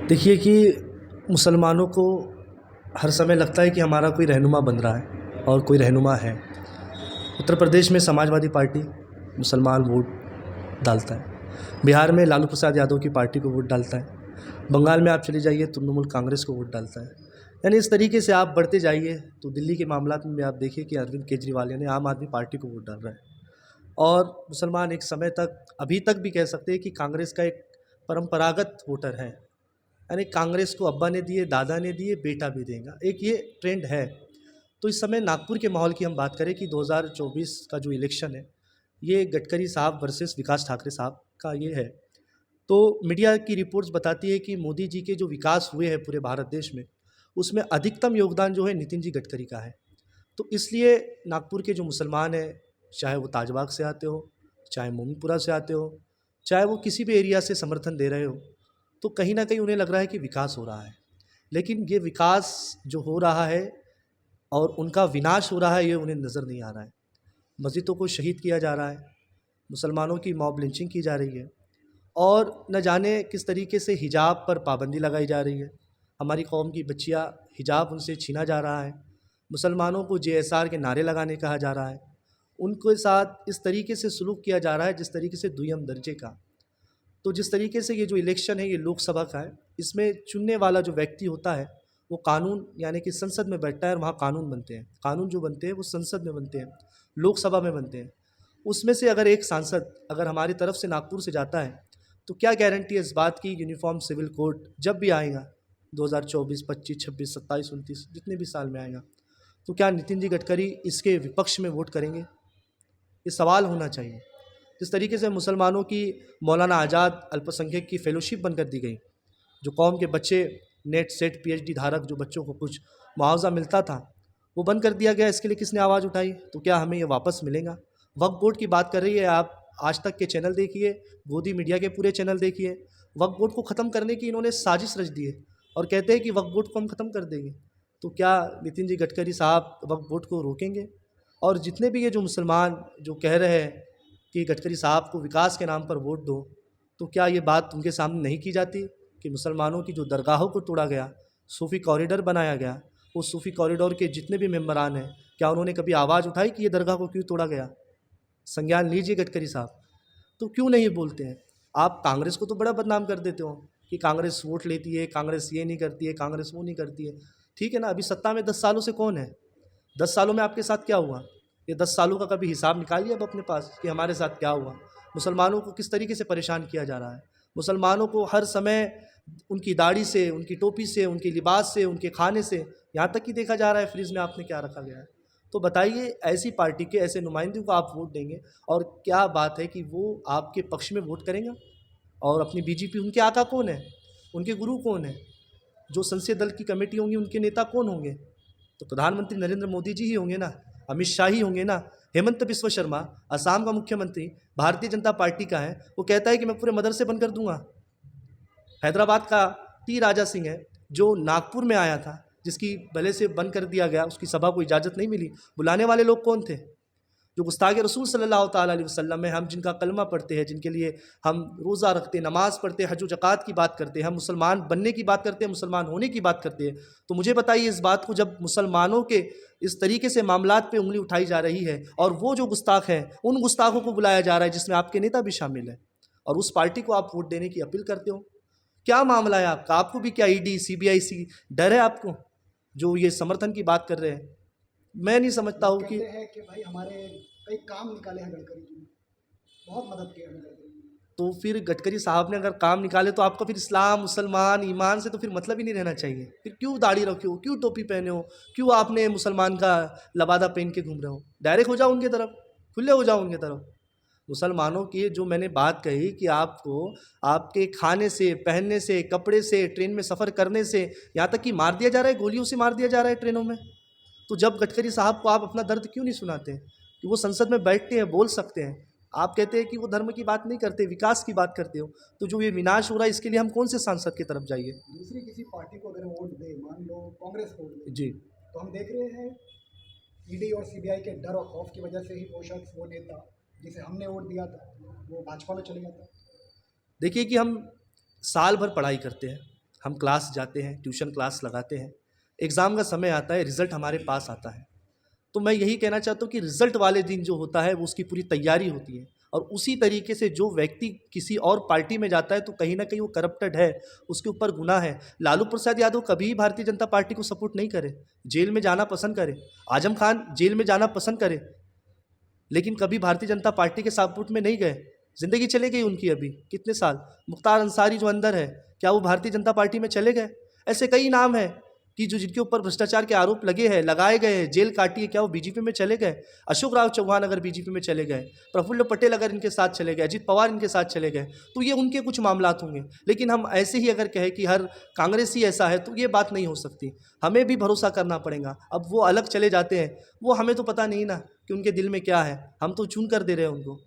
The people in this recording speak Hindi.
देखिए कि मुसलमानों को हर समय लगता है कि हमारा कोई रहनुमा बन रहा है और कोई रहनुमा है। उत्तर प्रदेश में समाजवादी पार्टी मुसलमान वोट डालता है। बिहार में लालू प्रसाद यादव की पार्टी को वोट डालता है। बंगाल में आप चले जाइए तृणमूल कांग्रेस को वोट डालता है। यानी इस तरीके से आप बढ़ते जाइए तो दिल्ली के मामला में भी आप देखिए कि अरविंद केजरीवाल यानी आम आदमी पार्टी को वोट डाल रहा है। और मुसलमान एक समय तक अभी तक भी कह सकते हैं कि कांग्रेस का एक परंपरागत वोटर है। यानी कांग्रेस को अब्बा ने दिए, दादा ने दिए, बेटा भी देगा, एक ये ट्रेंड है। तो इस समय नागपुर के माहौल की हम बात करें कि 2024 का जो इलेक्शन है, ये गडकरी साहब वर्सेस विकास ठाकरे साहब का ये है। तो मीडिया की रिपोर्ट्स बताती है कि मोदी जी के जो विकास हुए हैं पूरे भारत देश में, उसमें अधिकतम योगदान जो है नितिन जी गडकरी का है। तो इसलिए नागपुर के जो मुसलमान हैं, चाहे वो ताजबाग से आते हो, चाहे मोमीपुरा से आते हो, चाहे वो किसी भी एरिया से समर्थन दे रहे हो, तो कहीं न कहीं उन्हें लग रहा है कि विकास हो रहा है। लेकिन ये विकास जो हो रहा है और उनका विनाश हो रहा है, ये उन्हें नज़र नहीं आ रहा है। मस्जिदों को शहीद किया जा रहा है, मुसलमानों की मॉब लिंचिंग की जा रही है और न जाने किस तरीके से हिजाब पर पाबंदी लगाई जा रही है। हमारी कौम की बच्चियाँ हिजाब उनसे छीना जा रहा है। मुसलमानों को जेएसआर के नारे लगाने कहा जा रहा है। उनके साथ इस तरीके से सलूक किया जा रहा है जिस तरीके से दुय्यम दर्जे का। तो जिस तरीके से ये जो इलेक्शन है ये लोकसभा का है, इसमें चुनने वाला जो व्यक्ति होता है वो कानून यानी कि संसद में बैठता है और वहाँ कानून बनते हैं। कानून जो बनते हैं वो संसद में बनते हैं, लोकसभा में बनते हैं। उसमें से अगर एक सांसद अगर हमारी तरफ से नागपुर से जाता है तो क्या गारंटी है इस बात की यूनिफॉर्म सिविल कोड जब भी आएगा 2024, 25, 26, 27, 29 जितने भी साल में आएगा, तो क्या नितिन जी गडकरी इसके विपक्ष में वोट करेंगे? ये सवाल होना चाहिए। जिस तरीके से मुसलमानों की मौलाना आज़ाद अल्पसंख्यक की फेलोशिप बनकर दी गई, जो कौम के बच्चे नेट सेट पीएचडी धारक जो बच्चों को कुछ मुआवजा मिलता था वो बंद कर दिया गया, इसके लिए किसने आवाज़ उठाई? तो क्या हमें ये वापस मिलेगा? वक्फ बोर्ड की बात कर रही है, आप आज तक के चैनल देखिए, गोदी मीडिया के पूरे चैनल देखिए, वक्फ बोर्ड को ख़त्म करने की इन्होंने साजिश रच दी है और कहते हैं कि वक्फ बोर्ड को हम ख़त्म कर देंगे। तो क्या नितिन जी गडकरी साहब वक्फ बोर्ड को रोकेंगे? और जितने भी ये जो मुसलमान जो कह रहे हैं कि गडकरी साहब को विकास के नाम पर वोट दो, तो क्या ये बात उनके सामने नहीं की जाती कि मुसलमानों की जो दरगाहों को तोड़ा गया, सूफ़ी कॉरिडोर बनाया गया, उस सूफ़ी कॉरिडोर के जितने भी मेंबरान हैं, क्या उन्होंने कभी आवाज़ उठाई कि ये दरगाह को क्यों तोड़ा गया? संज्ञान लीजिए गडकरी साहब। तो क्यों नहीं बोलते हैं? आप कांग्रेस को तो बड़ा बदनाम कर देते हो कि कांग्रेस वोट लेती है, कांग्रेस ये नहीं करती है, कांग्रेस वो नहीं करती है। ठीक है ना, अभी सत्ता में 10 सालों से कौन है? 10 सालों में आपके साथ क्या हुआ? ये 10 सालों का कभी हिसाब निकालिए अब अपने पास कि हमारे साथ क्या हुआ? मुसलमानों को किस तरीके से परेशान किया जा रहा है? मुसलमानों को हर समय उनकी दाढ़ी से, उनकी टोपी से, उनके लिबास से, उनके खाने से, यहाँ तक कि देखा जा रहा है फ्रिज में आपने क्या रखा गया है। तो बताइए ऐसी पार्टी के ऐसे नुमाइंदों को आप वोट देंगे और क्या बात है कि वो आपके पक्ष में वोट करेंगे? और अपनी बीजेपी उनके आका कौन है? उनके गुरु कौन है? जो संसदीय दल की कमेटी होंगी उनके नेता कौन होंगे? तो प्रधानमंत्री नरेंद्र मोदी जी ही होंगे ना, अमित शाह ही होंगे ना। हेमंत बिस्वा शर्मा असम का मुख्यमंत्री भारतीय जनता पार्टी का है, वो कहता है कि मैं पूरे मदरसे बंद कर दूंगा। हैदराबाद का टी राजा सिंह है जो नागपुर में आया था, जिसकी भले से बंद कर दिया गया, उसकी सभा को इजाज़त नहीं मिली। बुलाने वाले लोग कौन थे? जो गुस्ताख़ रसूल सल्लल्लाहु ताला अलैहि वसल्लम में हम जिनका कलमा पढ़ते हैं, जिनके लिए हम रोज़ा रखते हैं, नमाज़ पढ़ते हैं, हज व ज़कात की बात करते हैं, हम मुसलमान बनने की बात करते हैं, मुसलमान होने की बात करते हैं। तो मुझे बताइए इस बात को जब मुसलमानों के इस तरीके से मामलात पे उंगली उठाई जा रही है और वो जो गुस्ताख हैं उन गुस्ताखों को बुलाया जा रहा है जिसमें आपके नेता भी शामिल हैं, और उस पार्टी को आप वोट देने की अपील करते हो। क्या मामला है आपका? आपको भी क्या ईडी सीबीआई सी डर है आपको, जो ये समर्थन की बात कर रहे हैं? मैं नहीं समझता हूँ कि कहते हैं कि भाई हमारे कई काम निकाले हैं गडकरी जी ने, बहुत मदद की है हमें गडकरी जी ने। तो फिर गडकरी साहब ने अगर काम निकाले तो आपका फिर इस्लाम, मुसलमान, ईमान से तो फिर मतलब ही नहीं रहना चाहिए। फिर क्यों दाढ़ी रखे हो, क्यों टोपी पहने हो, क्यों आपने मुसलमान का लबादा पहन के घूम रहे हो? डायरेक्ट हो जाओ उनकी तरफ, खुले हो जाओ उनकी तरफ। मुसलमानों की जो मैंने बात कही कि आपको आपके खाने से, पहनने से, कपड़े से, ट्रेन में सफ़र करने से, यहाँ तक कि मार दिया जा रहा है, गोलियों से मार दिया जा रहा है ट्रेनों में। तो जब गडकरी साहब को आप अपना दर्द क्यों नहीं सुनाते हैं कि वो संसद में बैठते हैं, बोल सकते हैं? आप कहते हैं कि वो धर्म की बात नहीं करते, विकास की बात करते हो। तो जो ये विनाश हो रहा है इसके लिए हम कौन से सांसद की तरफ जाइए? दूसरी किसी पार्टी को अगर वोट दे, मान लो कांग्रेस को वोट दे, जी। तो हम देख रहे हैं ईडी और सीबीआई के डर और खौफ की वजह से ही वो शख्स, वो नेता जिसे हमने वोट दिया था, वो भाजपा में चले जाता। देखिए कि हम साल भर पढ़ाई करते हैं, हम क्लास जाते हैं, ट्यूशन क्लास लगाते हैं, एग्ज़ाम का समय आता है, रिज़ल्ट हमारे पास आता है, तो मैं यही कहना चाहता हूँ कि रिज़ल्ट वाले दिन जो होता है वो उसकी पूरी तैयारी होती है, और उसी तरीके से जो व्यक्ति किसी और पार्टी में जाता है तो कहीं ना कहीं वो करप्टेड है, उसके ऊपर गुनाह है। लालू प्रसाद यादव कभी भी भारतीय जनता पार्टी को सपोर्ट नहीं करे, जेल में जाना पसंद करे, आजम खान जेल में जाना पसंद करे, लेकिन कभी भारतीय जनता पार्टी के सपोर्ट में नहीं गए। ज़िंदगी चले गई उनकी, अभी कितने साल। मुख्तार अंसारी जो अंदर है, क्या वो भारतीय जनता पार्टी में चले गए? ऐसे कई नाम हैं कि जो जिनके ऊपर भ्रष्टाचार के आरोप लगे हैं, लगाए गए हैं, जेल काटी है, क्या वो बीजेपी में चले गए? अशोक राव चौहान अगर बीजेपी में चले गए, प्रफुल्ल पटेल अगर इनके साथ चले गए, अजित पवार इनके साथ चले गए, तो ये उनके कुछ मामलात होंगे। लेकिन हम ऐसे ही अगर कहें कि हर कांग्रेसी ऐसा है, तो ये बात नहीं हो सकती। हमें भी भरोसा करना पड़ेगा। अब वो अलग चले जाते हैं, वो हमें तो पता नहीं ना कि उनके दिल में क्या है, हम तो चुन कर दे रहे हैं उनको।